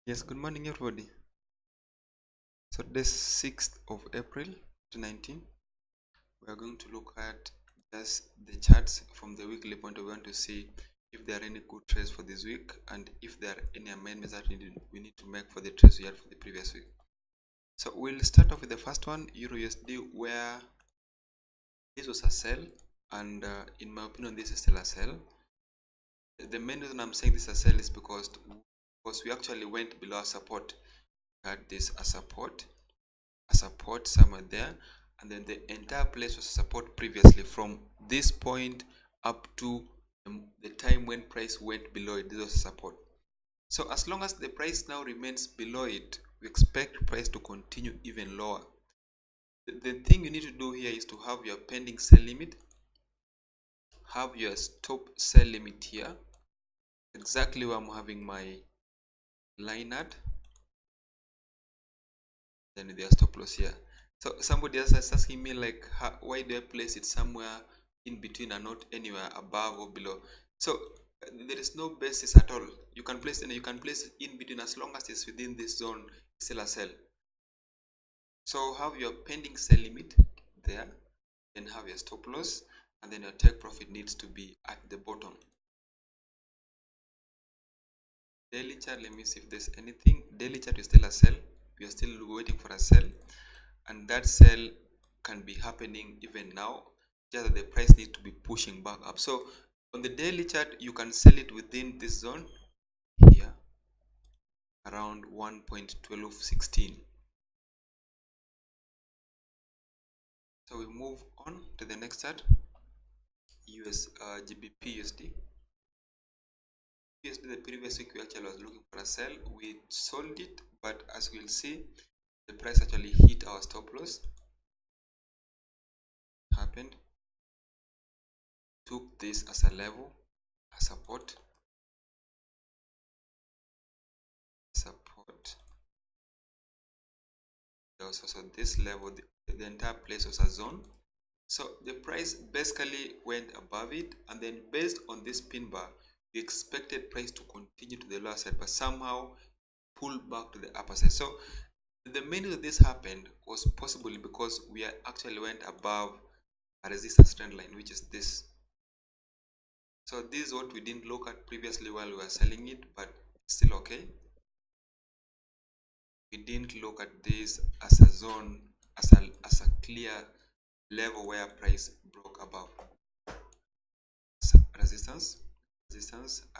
Yes, good morning everybody. So this 6th of April 2019, we are going to look at just the charts from the weekly point of view to see if there are any good trades for this week and if there are any amendments that we need to make for the trades we had for the previous week. So we'll start off with the first one, Euro USD, where this was a sell, and in my opinion this is still a sell. The main reason I'm saying this is a sell is because we actually went below our support. We had this a support somewhere there, and then the entire place was support previously from this point up to the time when price went below it. This was support. So as long as the price now remains below it, we expect price to continue even lower. The thing you need to do here is to have your pending sell limit, have your stop sell limit here, exactly where I'm having my line at, then their stop loss here. So somebody else is asking me like, why do I place it somewhere in between and not anywhere above or below? So there is no basis at all. You can place it in between as long as it's within this zone, still a sell. So have your pending sell limit there, then have your stop loss, and then your take profit needs to be at the bottom. Daily chart, let me see if there's anything. Daily chart is still a sell. We are still waiting for a sell, and that sell can be happening even now, just that the price needs to be pushing back up. So on the daily chart, you can sell it within this zone here around 1.1216. So we move on to the next chart, GBP USD. The previous week we actually was looking for a sell. We sold it, but as we'll see, the price actually hit our stop loss. Happened, took this as a level, a support, there was also this level, the entire place was a zone. So the price basically went above it, and then based on this pin bar, we expected price to continue to the lower side, but somehow pull back to the upper side. So the main reason this happened was possibly because we actually went above a resistance trend line, which is this. So this is what we didn't look at previously while we were selling it, but still okay. We didn't look at this as a zone, as a clear level where price broke above. So resistance,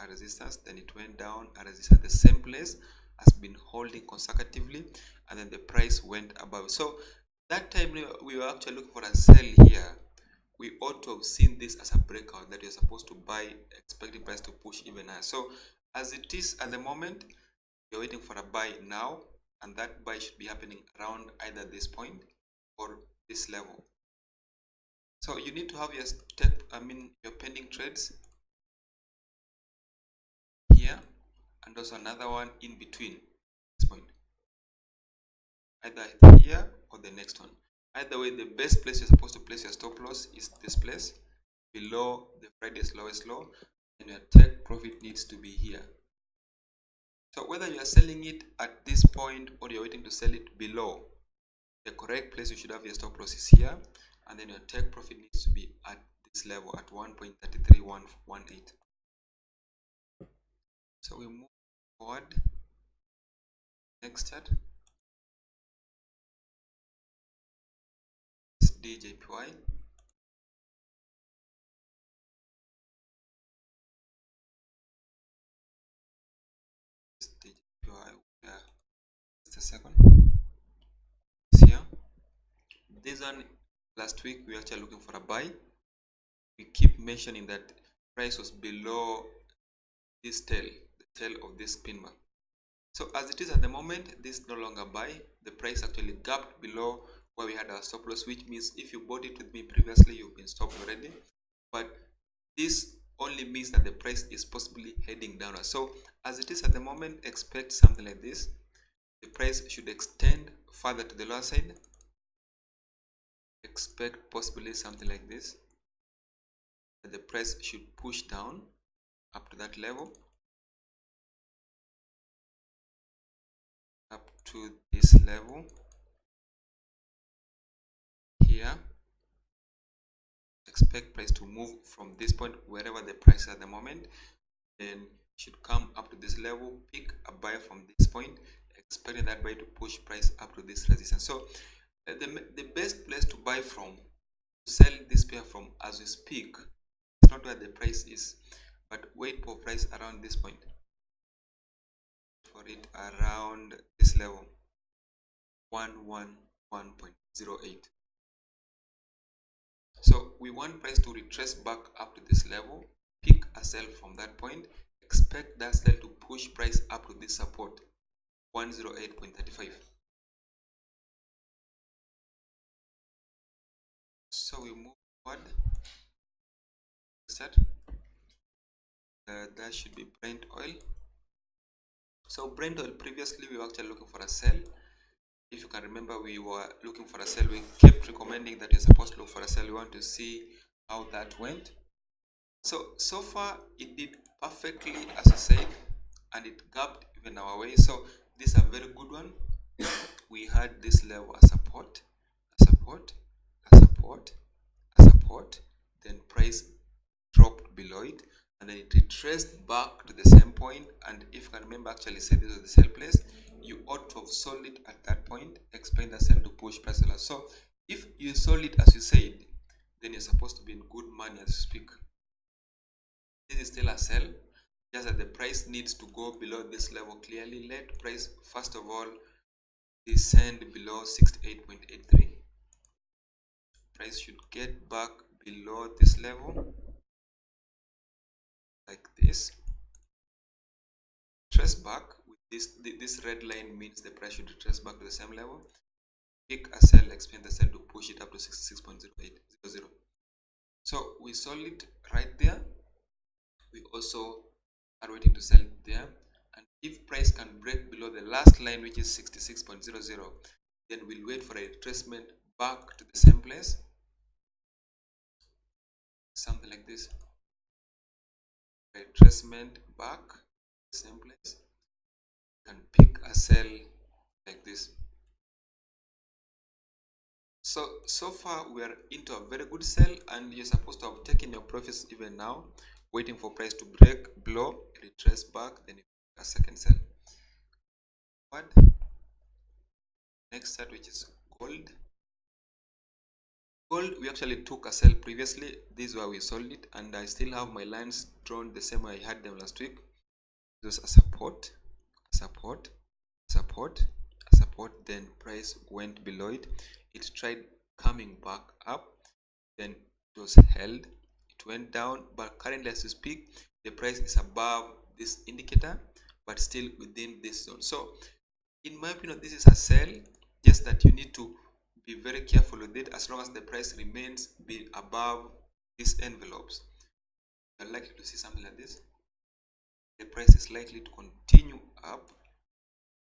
a resistance, then it went down, a resistance, the same place has been holding consecutively, and then the price went above. So that time we were actually looking for a sell here. We ought to have seen this as a breakout that you're supposed to buy, expecting price to push even higher. So as it is at the moment, you're waiting for a buy now, and that buy should be happening around either this point or this level. So you need to have your pending trades here, and also another one in between this point, either here or the next one. Either way, the best place you're supposed to place your stop loss is this place, below the Friday's lowest low, and your take profit needs to be here. So whether you are selling it at this point or you're waiting to sell it below, the correct place you should have your stop loss is here, and then your take profit needs to be at this level at 1.33118. So we move forward. Next chart is DJPY. Just a second. Here, this one, last week we were actually looking for a buy. We keep mentioning that price was below this tail, the tail of this pin bar. So as it is at the moment, this is no longer buy. The price actually gapped below where we had our stop loss, which means if you bought it with me previously, you've been stopped already. But this only means that the price is possibly heading downward. So as it is at the moment, expect something like this. The price should extend further to the lower side. Expect possibly something like this. The price should push down up to that level. to this level here. Expect price to move from this point, wherever the price is at the moment, then should come up to this level, pick a buy from this point, expecting that buy to push price up to this resistance. So the best place to buy from, to sell this pair from as we speak, it's not where the price is, but wait for price around this point, for it around this level, 111.08. So we want price to retrace back up to this level, pick a sell from that point, expect that sell to push price up to this support, 108.35. So we move forward. That should be Brent oil. So Brent oil, previously we were actually looking for a sell. If you can remember, we were looking for a sell. We kept recommending that you're supposed to look for a sell. We want to see how that went. So far it did perfectly as I said, and it gapped even our way. So this is a very good one. We had this level as support, a support, a support, a support, then price dropped below it, and then it retraced back to the same point. And if you can remember, actually said this was the sell place, you ought to have sold it at that point, expect the sell to push price lower. So if you sold it as you said, then you're supposed to be in good money as you speak. This is still a sell, just that the price needs to go below this level clearly. Let price first of all descend below 68.83. Price should get back below this level like this, trace back with this red line means the price should trace back to the same level, pick a sell, expect the sell to push it up to 66.0800. So we sold it right there. We also are waiting to sell it there, and if price can break below the last line, which is 66.00, then we'll wait for a retracement back to the same place, something like this. Retracement back to the same place, and pick a sell like this. So far we are into a very good sell, and you're supposed to have taken your profits even now, waiting for price to break below, retrace back, then a second sell. What? Next chart, which is gold. Gold, we actually took a sell previously. This is where we sold it, and I still have my lines drawn the same way I had them last week. It was a support, support, support, support, then price went below it. It tried coming back up, then it was held, it went down, but currently as we speak, the price is above this indicator, but still within this zone. So in my opinion, this is a sell, just that you need to be very careful with it. As long as the price remains be above these envelopes, you're likely to see something like this. The price is likely to continue up,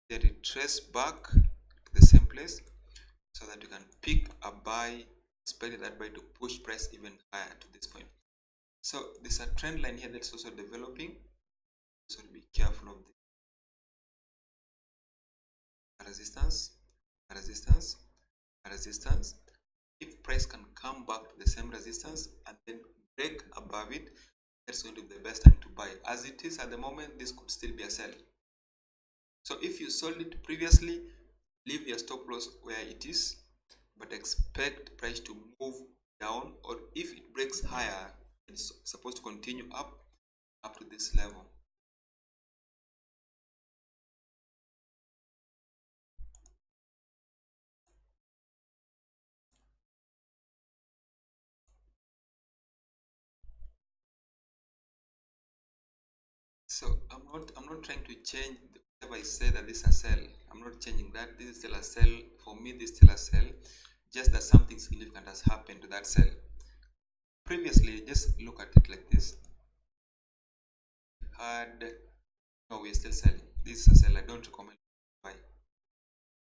then retrace back to the same place, so that you can pick a buy, expect that buy to push price even higher to this point. So there's a trend line here that's also developing, so be careful of the resistance, resistance, resistance. If price can come back to the same resistance and then break above it, that's going to be the best time to buy. As it is at the moment, this could still be a sell. So if you sold it previously, leave your stop loss where it is, but expect price to move down, or if it breaks higher, it's supposed to continue up to this level. So I'm not trying to change whatever I say that this is a sell. I'm not changing that. This is still a sell. For me, this is still a sell. Just that something significant has happened to that sell. Previously, just look at it like this. No, we're still selling. This is a sell. I don't recommend buy.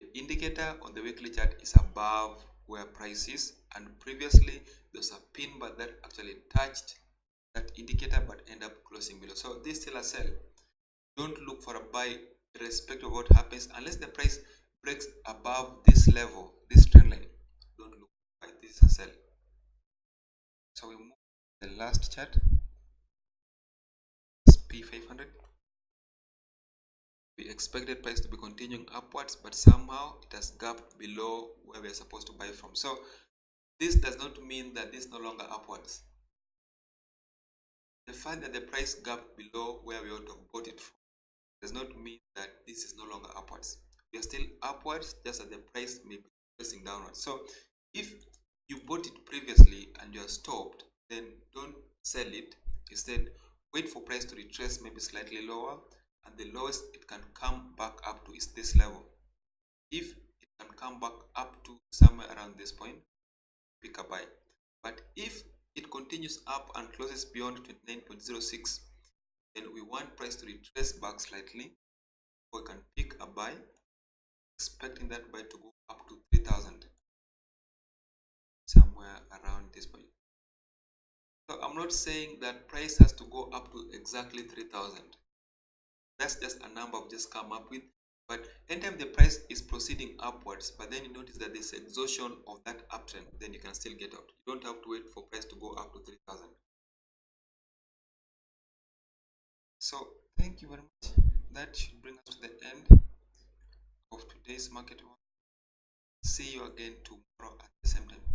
The indicator on the weekly chart is above where price is, and previously there's a pin bar that actually touched that indicator but end up closing below. So this is still a sell. Don't look for a buy irrespective of what happens, unless the price breaks above this level, this trend line, don't look at this as a sell. So we move to the last chart, P500. We expected price to be continuing upwards, but somehow it has gapped below where we are supposed to buy from. So this does not mean that this is no longer upwards. The fact that the price gapped below where we ought to have bought it from does not mean that this is no longer upwards. We are still upwards, just that the price may be pressing downwards. So if you bought it previously and you are stopped, then don't sell it. Instead, wait for price to retrace maybe slightly lower, and the lowest it can come back up to is this level. If it can come back up to somewhere around this point, pick a buy. But if it continues up and closes beyond 29.06, then we want price to retrace back slightly. We can pick a buy, expecting that buy to go up to 3,000, somewhere around this point. So I'm not saying that price has to go up to exactly 3,000. That's just a number I've just come up with. But anytime the price is proceeding upwards, but then you notice that there's exhaustion of that uptrend, then you can still get out. You don't have to wait for price to go up to 3,000. So thank you very much. That should bring us to the end of today's market. See you again tomorrow at the same time.